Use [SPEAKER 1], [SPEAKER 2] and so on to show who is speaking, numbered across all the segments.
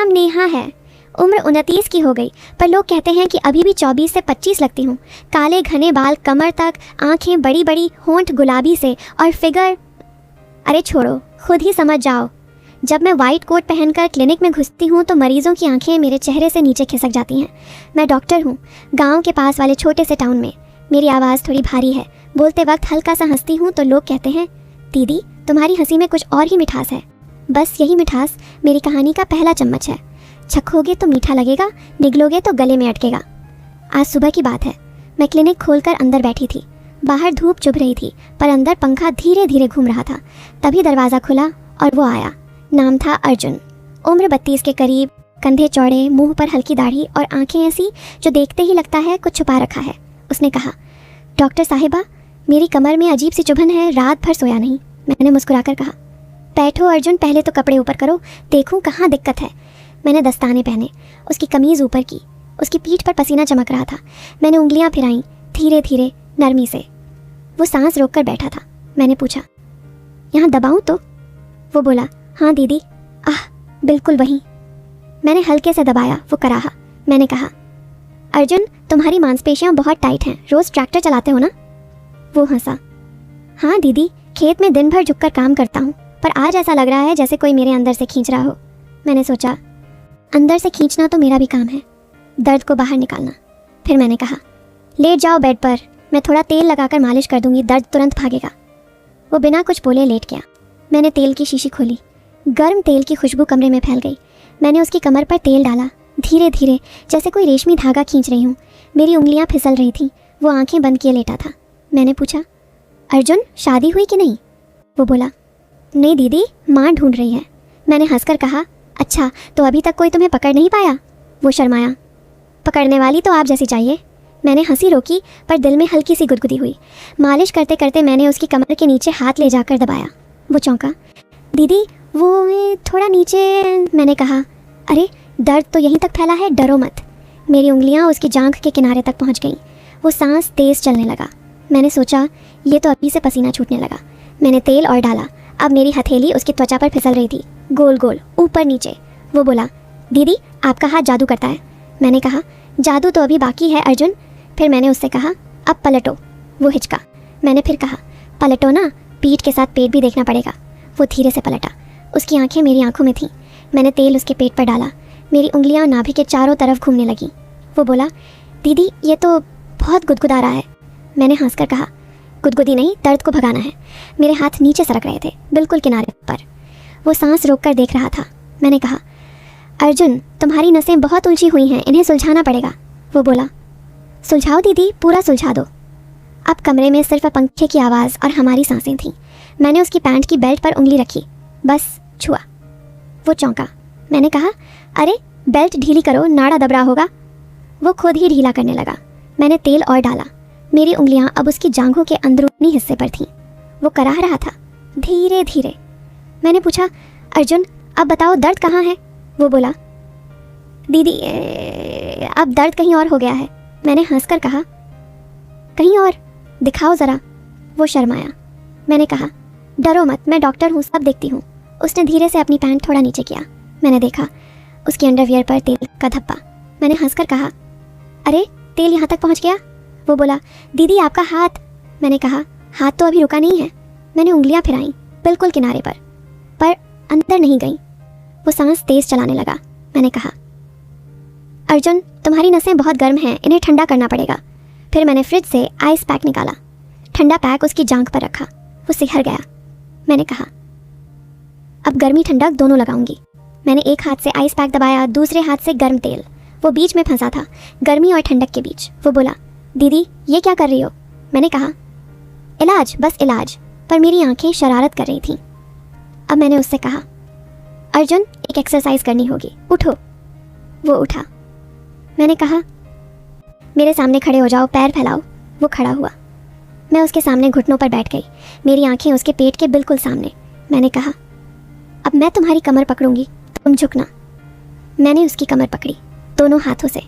[SPEAKER 1] नाम नेहा है। उम्र 29 की हो गई, पर लोग कहते हैं कि अभी भी 24 से 25 लगती हूँ। काले घने बाल कमर तक, आंखें बड़ी बड़ी, होंठ गुलाबी से, और फिगर, अरे छोड़ो, खुद ही समझ जाओ। जब मैं वाइट कोट पहनकर क्लिनिक में घुसती हूँ तो मरीजों की आंखें मेरे चेहरे से नीचे खिसक जाती हैं। मैं डॉक्टर हूँ, गांव के पास वाले छोटे से टाउन में। मेरी आवाज़ थोड़ी भारी है। बोलते वक्त हल्का सा हंसती हूँ तो लोग कहते हैं, दीदी तुम्हारी हंसी में कुछ और ही मिठास है। बस यही मिठास मेरी कहानी का पहला चम्मच है। चखोगे तो मीठा लगेगा, निगलोगे तो गले में अटकेगा। आज सुबह की बात है। मैं क्लिनिक खोलकर अंदर बैठी थी। बाहर धूप चुभ रही थी, पर अंदर पंखा धीरे धीरे घूम रहा था। तभी दरवाज़ा खुला और वो आया। नाम था अर्जुन। उम्र 32 के करीब, कंधे चौड़े, मुंह पर हल्की दाढ़ी और आंखें ऐसी जो देखते ही लगता है कुछ छुपा रखा है। उसने कहा, डॉक्टर साहिबा, मेरी कमर में अजीब सी चुभन है, रात भर सोया नहीं। मैंने मुस्कुराकर कहा, बैठो अर्जुन, पहले तो कपड़े ऊपर करो, देखूं कहाँ दिक्कत है। मैंने दस्ताने पहने, उसकी कमीज़ ऊपर की। उसकी पीठ पर पसीना चमक रहा था। मैंने उंगलियां फिराईं, धीरे धीरे, नरमी से। वो सांस रोक कर बैठा था। मैंने पूछा, यहाँ दबाऊं तो? वो बोला, हाँ दीदी। बिल्कुल वहीं। मैंने हल्के से दबाया। वो कराहा। मैंने कहा, अर्जुन तुम्हारी मांसपेशियां बहुत टाइट हैं, रोज़ ट्रैक्टर चलाते हो ना? वो हंसा। हाँ दीदी, खेत में दिन भर झुककर काम करता हूँ, पर आज ऐसा लग रहा है जैसे कोई मेरे अंदर से खींच रहा हो। मैंने सोचा, अंदर से खींचना तो मेरा भी काम है, दर्द को बाहर निकालना। फिर मैंने कहा, लेट जाओ बेड पर, मैं थोड़ा तेल लगाकर मालिश कर दूंगी, दर्द तुरंत भागेगा। वो बिना कुछ बोले लेट गया। मैंने तेल की शीशी खोली। गर्म तेल की खुशबू कमरे में फैल गई। मैंने उसकी कमर पर तेल डाला, धीरे धीरे, जैसे कोई रेशमी धागा खींच रही हूँ। मेरी उंगलियाँ फिसल रही थीं। वो आंखें बंद किए लेटा था। मैंने पूछा, अर्जुन शादी हुई कि नहीं? वो बोला, नहीं दीदी, माँ ढूंढ रही है। मैंने हंसकर कहा, अच्छा, तो अभी तक कोई तुम्हें पकड़ नहीं पाया? वो शर्माया। पकड़ने वाली तो आप जैसी चाहिए। मैंने हंसी रोकी, पर दिल में हल्की सी गुदगुदी हुई। मालिश करते करते मैंने उसकी कमर के नीचे हाथ ले जाकर दबाया। वो चौंका। दीदी वो थोड़ा नीचे। मैंने कहा, अरे दर्द तो यहीं तक फैला है, डरो मत। मेरी उंगलियां उसकी जांघ के किनारे तक पहुंच गईं। वो सांस तेज चलने लगा। मैंने सोचा, ये तो अभी से पसीना छूटने लगा। मैंने तेल और डाला। अब मेरी हथेली उसकी त्वचा पर फिसल रही थी, गोल गोल, ऊपर नीचे। वो बोला, दीदी आपका हाथ जादू करता है। मैंने कहा, जादू तो अभी बाकी है अर्जुन। फिर मैंने उससे कहा, अब पलटो। वो हिचका। मैंने फिर कहा, पलटो ना, पीठ के साथ पेट भी देखना पड़ेगा। वो धीरे से पलटा। उसकी आंखें मेरी आंखों में थीं। मैंने तेल उसके पेट पर डाला। मेरी उंगलियां नाभि के चारों तरफ घूमने लगीं। वो बोला, दीदी ये तो बहुत गुदगुदा रहा है। मैंने हंसकर कहा, गुदगुदी नहीं, दर्द को भगाना है। मेरे हाथ नीचे सरक रहे थे, बिल्कुल किनारे पर। वो सांस रोककर देख रहा था। मैंने कहा, अर्जुन तुम्हारी नसें बहुत उलझी हुई हैं, इन्हें सुलझाना पड़ेगा। वो बोला, सुलझाओ दीदी, पूरा सुलझा दो। अब कमरे में सिर्फ पंखे की आवाज़ और हमारी सांसें थीं। मैंने उसकी पैंट की बेल्ट पर उंगली रखी, बस छुआ। वो चौंका। मैंने कहा, अरे बेल्ट ढीली करो, नाड़ा दब रहा होगा। वो खुद ही ढीला करने लगा। मैंने तेल और डाला। मेरी उंगलियां अब उसकी जांघों के अंदरूनी हिस्से पर थीं। वो कराह रहा था, धीरे धीरे। मैंने पूछा, अर्जुन अब बताओ दर्द कहाँ है? वो बोला, दीदी अब दर्द कहीं और हो गया है। मैंने हंसकर कहा, कहीं और? दिखाओ ज़रा। वो शर्माया। मैंने कहा, डरो मत, मैं डॉक्टर हूँ, सब देखती हूँ। उसने धीरे से अपनी पैंट थोड़ा नीचे किया। मैंने देखा उसकी अंडरवियर पर तेल का धब्बा। मैंने हंसकर कहा, अरे तेल यहाँ तक पहुँच गया? वो बोला, दीदी आपका हाथ। मैंने कहा, हाथ तो अभी रुका नहीं है। मैंने उंगलियाँ फिराईं, बिल्कुल किनारे पर अंदर नहीं गईं। वो सांस तेज चलाने लगा। मैंने कहा, अर्जुन तुम्हारी नसें बहुत गर्म हैं, इन्हें ठंडा करना पड़ेगा। फिर मैंने फ्रिज से आइस पैक निकाला। ठंडा पैक उसकी जांघ पर रखा। वो सिहर गया। मैंने कहा, अब गर्मी ठंडक दोनों लगाऊंगी। मैंने एक हाथ से आइस पैक दबाया, दूसरे हाथ से गर्म तेल। वो बीच में फंसा था, गर्मी और ठंडक के बीच। वो बोला, दीदी ये क्या कर रही हो? मैंने कहा, इलाज, बस इलाज। पर मेरी आंखें शरारत कर रही थीं। अब मैंने उससे कहा, अर्जुन एक एक्सरसाइज करनी होगी, उठो। वो उठा। मैंने कहा, मेरे सामने खड़े हो जाओ, पैर फैलाओ। वो खड़ा हुआ। मैं उसके सामने घुटनों पर बैठ गई, मेरी आंखें उसके पेट के बिल्कुल सामने। मैंने कहा, अब मैं तुम्हारी कमर पकड़ूंगी, तुम झुकना। मैंने उसकी कमर पकड़ी दोनों हाथों से।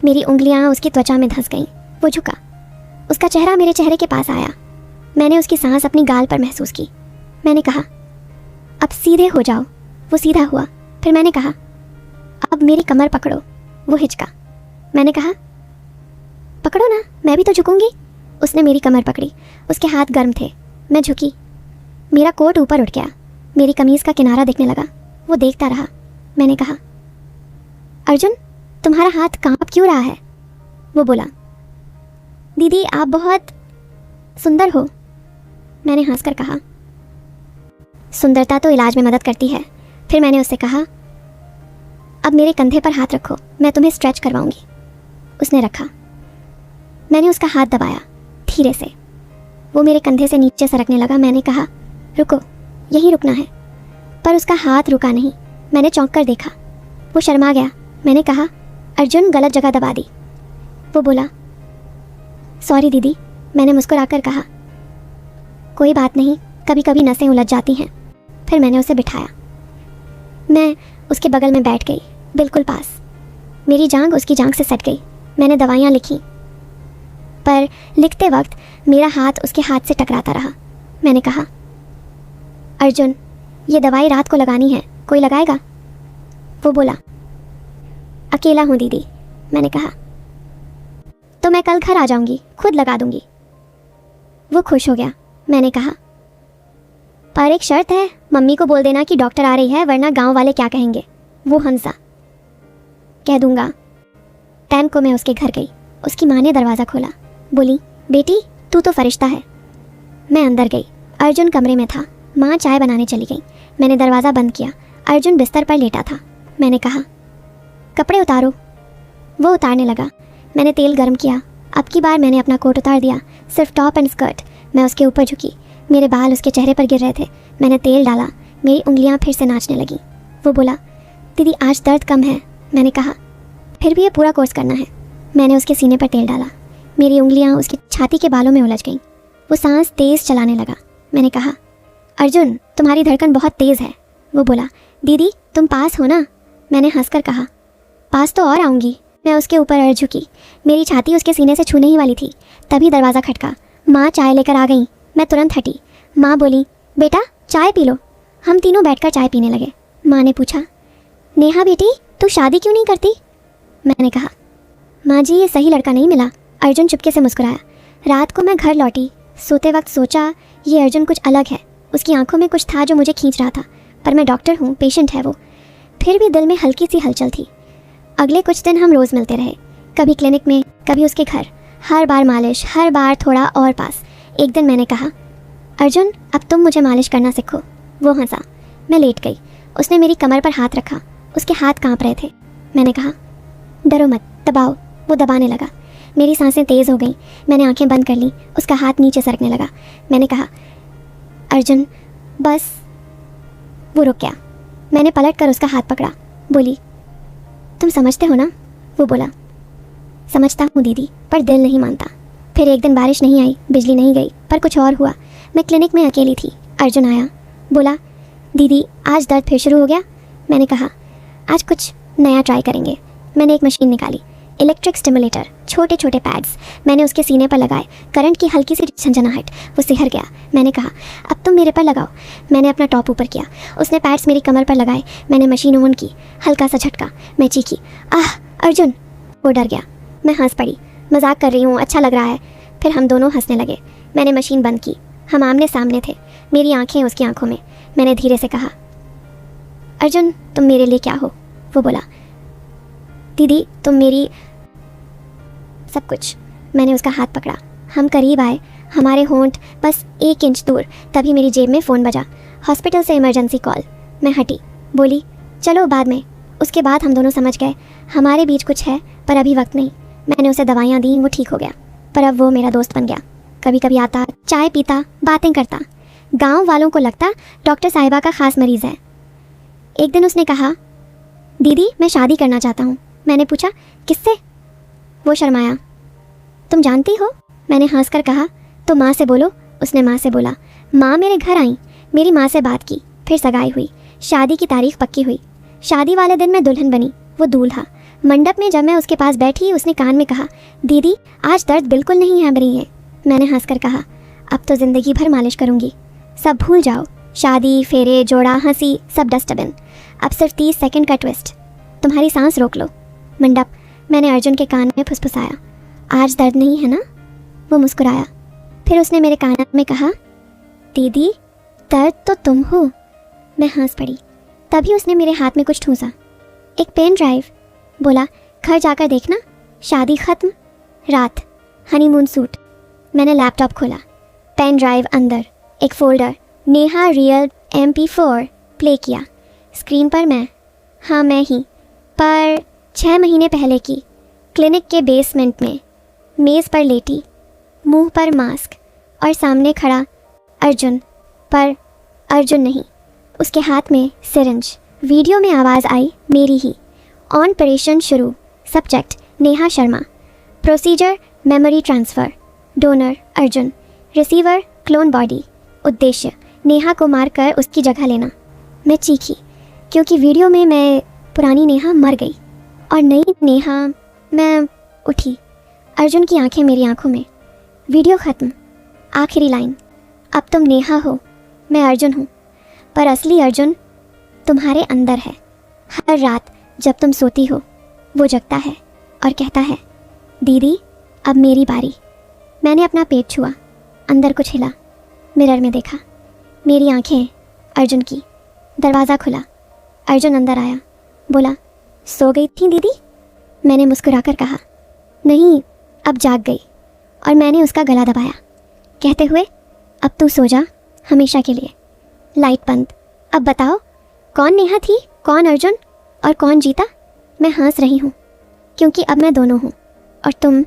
[SPEAKER 1] मेरी उंगलियां उसकी त्वचा में धंस गईं। वो झुका। उसका चेहरा मेरे चेहरे के पास आया। मैंने उसकी सांस अपनी गाल पर महसूस की। मैंने कहा, अब सीधे हो जाओ। वो सीधा हुआ। फिर मैंने कहा, अब मेरी कमर पकड़ो। वो हिचका। मैंने कहा पकड़ो ना, मैं भी तो झुकूंगी। उसने मेरी कमर पकड़ी। उसके हाथ गर्म थे। मैं झुकी। मेरा कोट ऊपर उठ गया। मेरी कमीज़ का किनारा दिखने लगा। वो देखता रहा। मैंने कहा अर्जुन, तुम्हारा हाथ कांप क्यों रहा है? वो बोला दीदी आप बहुत सुंदर हो। मैंने हंसकर कहा सुंदरता तो इलाज में मदद करती है। फिर मैंने उससे कहा अब मेरे कंधे पर हाथ रखो, मैं तुम्हें स्ट्रेच करवाऊंगी। उसने रखा। मैंने उसका हाथ दबाया धीरे से। वो मेरे कंधे से नीचे सरकने लगा। मैंने कहा रुको, यहीं रुकना है। पर उसका हाथ रुका नहीं। मैंने चौंक कर देखा। वो शर्मा गया। मैंने कहा अर्जुन, गलत जगह दबा दी। वो बोला सॉरी दीदी। मैंने मुस्कुराकर कहा कोई बात नहीं, कभी कभी नसें उलझ जाती हैं। फिर मैंने उसे बिठाया। मैं उसके बगल में बैठ गई, बिल्कुल पास। मेरी जांघ उसकी जांघ से सट गई। मैंने दवाइयाँ लिखी, पर लिखते वक्त मेरा हाथ उसके हाथ से टकराता रहा। मैंने कहा अर्जुन, ये दवाई रात को लगानी है, कोई लगाएगा? वो बोला अकेला हूँ दीदी। मैंने कहा तो मैं कल घर आ जाऊंगी, खुद लगा दूंगी। वो खुश हो गया। मैंने कहा पर एक शर्त है, मम्मी को बोल देना कि डॉक्टर आ रही है, वरना गांव वाले क्या कहेंगे। वो हंसा। कह दूंगा। टाइम को मैं उसके घर गई। उसकी माँ ने दरवाज़ा खोला। बोली बेटी तू तो फरिश्ता है। मैं अंदर गई। अर्जुन कमरे में था। माँ चाय बनाने चली गई। मैंने दरवाज़ा बंद किया। अर्जुन बिस्तर पर लेटा था। मैंने कहा कपड़े उतारो। वो उतारने लगा। मैंने तेल गर्म किया। अब की बार मैंने अपना कोट उतार दिया, सिर्फ टॉप एंड स्कर्ट। मैं उसके ऊपर झुकी। मेरे बाल उसके चेहरे पर गिर रहे थे। मैंने तेल डाला। मेरी उंगलियां फिर से नाचने लगीं। वो बोला दीदी आज दर्द कम है। मैंने कहा फिर भी ये पूरा कोर्स करना है। मैंने उसके सीने पर तेल डाला। मेरी उंगलियां उसकी छाती के बालों में उलझ गईं। वो सांस तेज़ चलाने लगा। मैंने कहा अर्जुन, तुम्हारी धड़कन बहुत तेज़ है। वो बोला दीदी तुम पास हो ना? मैंने हंसकर कहा पास तो और आऊँगी। मैं उसके ऊपर अड़ झुकी। मेरी छाती उसके सीने से छूने ही वाली थी। तभी दरवाज़ा खटका। माँ चाय लेकर आ गई। मैं तुरंत हटी। माँ बोली बेटा चाय पी लो। हम तीनों बैठकर चाय पीने लगे। माँ ने पूछा नेहा बेटी तू शादी क्यों नहीं करती? मैंने कहा माँ जी ये सही लड़का नहीं मिला। अर्जुन चुपके से मुस्कुराया। रात को मैं घर लौटी। सोते वक्त सोचा ये अर्जुन कुछ अलग है। उसकी आंखों में कुछ था जो मुझे खींच रहा था। पर मैं डॉक्टर हूँ, पेशेंट है वो। फिर भी दिल में हल्की सी हलचल थी। अगले कुछ दिन हम रोज़ मिलते रहे, कभी क्लिनिक में, कभी उसके घर। हर बार मालिश, हर बार थोड़ा और पास। एक दिन मैंने कहा अर्जुन अब तुम मुझे मालिश करना सीखो। वो हंसा। मैं लेट गई। उसने मेरी कमर पर हाथ रखा। उसके हाथ कांप रहे थे। मैंने कहा डरो मत, दबाओ। वो दबाने लगा। मेरी सांसें तेज़ हो गईं। मैंने आंखें बंद कर लीं। उसका हाथ नीचे सरकने लगा। मैंने कहा अर्जुन बस। वो रुक गया। मैंने पलट कर उसका हाथ पकड़ा। बोली तुम समझते हो ना? वो बोला समझता हूँ दीदी, पर दिल नहीं मानता। फिर एक दिन बारिश नहीं आई, बिजली नहीं गई, पर कुछ और हुआ। मैं क्लिनिक में अकेली थी। अर्जुन आया। बोला दीदी आज दर्द फिर शुरू हो गया। मैंने कहा आज कुछ नया ट्राई करेंगे। मैंने एक मशीन निकाली, इलेक्ट्रिक स्टिमुलेटर, छोटे छोटे पैड्स। मैंने उसके सीने पर लगाए। करंट की हल्की सी झंझनाहट। वो सिहर गया। मैंने कहा अब तुम मेरे पर लगाओ। मैंने अपना टॉप ऊपर किया। उसने पैड्स मेरी कमर पर लगाए। मैंने मशीन ऑन की। हल्का सा झटका। मैं चीखी आह अर्जुन। वो डर गया। मैं हंस पड़ी। मजाक कर रही हूँ, अच्छा लग रहा है। फिर हम दोनों हंसने लगे। मैंने मशीन बंद की। हम आमने सामने थे। मेरी आंखें उसकी आंखों में। मैंने धीरे से कहा अर्जुन तुम मेरे लिए क्या हो? वो बोला दीदी तुम मेरी सब कुछ। मैंने उसका हाथ पकड़ा। हम करीब आए। हमारे होंठ बस 1 इंच दूर। तभी मेरी जेब में फ़ोन बजा। हॉस्पिटल से इमरजेंसी कॉल। मैं हटी। बोली चलो बाद में। उसके बाद हम दोनों समझ गए हमारे बीच कुछ है, पर अभी वक्त नहीं। मैंने उसे दवाइयाँ दी, वो ठीक हो गया। पर अब वो मेरा दोस्त बन गया। कभी कभी आता, चाय पीता, बातें करता। गांव वालों को लगता डॉक्टर साहिबा का ख़ास मरीज़ है। एक दिन उसने कहा दीदी मैं शादी करना चाहता हूँ। मैंने पूछा किससे? वो शर्माया। तुम जानती हो? मैंने हंसकर कहा तो माँ से बोलो। उसने माँ से बोला। माँ मेरे घर आई। मेरी माँ से बात की। फिर सगाई हुई। शादी की तारीख पक्की हुई। शादी वाले दिन मैं दुल्हन बनी, वो दूल्हा। मंडप में जब मैं उसके पास बैठी, उसने कान में कहा दीदी आज दर्द बिल्कुल नहीं है रही है। मैंने हंसकर कहा अब तो ज़िंदगी भर मालिश करूँगी। सब भूल जाओ, शादी, फेरे, जोड़ा, हंसी, सब डस्टबिन। अब सिर्फ 30 सेकंड का ट्विस्ट। तुम्हारी सांस रोक लो। मंडप, मैंने अर्जुन के कान में फुसफुसाया। आज दर्द नहीं है ना? वो मुस्कुराया। फिर उसने मेरे कान में कहा, दीदी दर्द तो तुम हो। मैं हंस पड़ी। तभी उसने मेरे हाथ में कुछ ठूंसा। एक पेन ड्राइव। बोला, घर जाकर देखना, शादी ख़त्म, रात, हनीमून सूट। मैंने लैपटॉप खोला, पेन ड्राइव अंदर, एक folder, Neha real MP4 play किया। स्क्रीन पर मैं ही, पर 6 महीने पहले की, क्लिनिक के बेसमेंट में, मेज़ पर लेटी, मुंह पर मास्क और सामने खड़ा अर्जुन, पर अर्जुन नहीं, उसके हाथ में सिरिंज। वीडियो में आवाज़ आई मेरी ही। ऑपरेशन शुरू। Subject Neha Sharma. Procedure memory transfer. Donor Arjun. Receiver clone body. उद्देश्य नेहा को मारकर उसकी जगह लेना। मैं चीखी क्योंकि वीडियो में मैं पुरानी नेहा मर गई और नई नेहा। मैं उठी। अर्जुन की आंखें मेरी आंखों में। वीडियो ख़त्म। आखिरी लाइन, अब तुम नेहा हो, मैं अर्जुन हूँ, पर असली अर्जुन तुम्हारे अंदर है। हर रात जब तुम सोती हो वो जगता है और कहता है, दीदी अब मेरी बारी। मैंने अपना पेट छुआ, अंदर कुछ हिला। मिरर में देखा, मेरी आंखें अर्जुन की। दरवाज़ा खुला, अर्जुन अंदर आया। बोला, सो गई थी दीदी? मैंने मुस्कुराकर कहा, नहीं, अब जाग गई। और मैंने उसका गला दबाया कहते हुए, अब तू सो जा हमेशा के लिए। लाइट बंद। अब बताओ, कौन नेहा थी, कौन अर्जुन और कौन जीता? मैं हंस रही हूँ क्योंकि अब मैं दोनों हूँ और तुम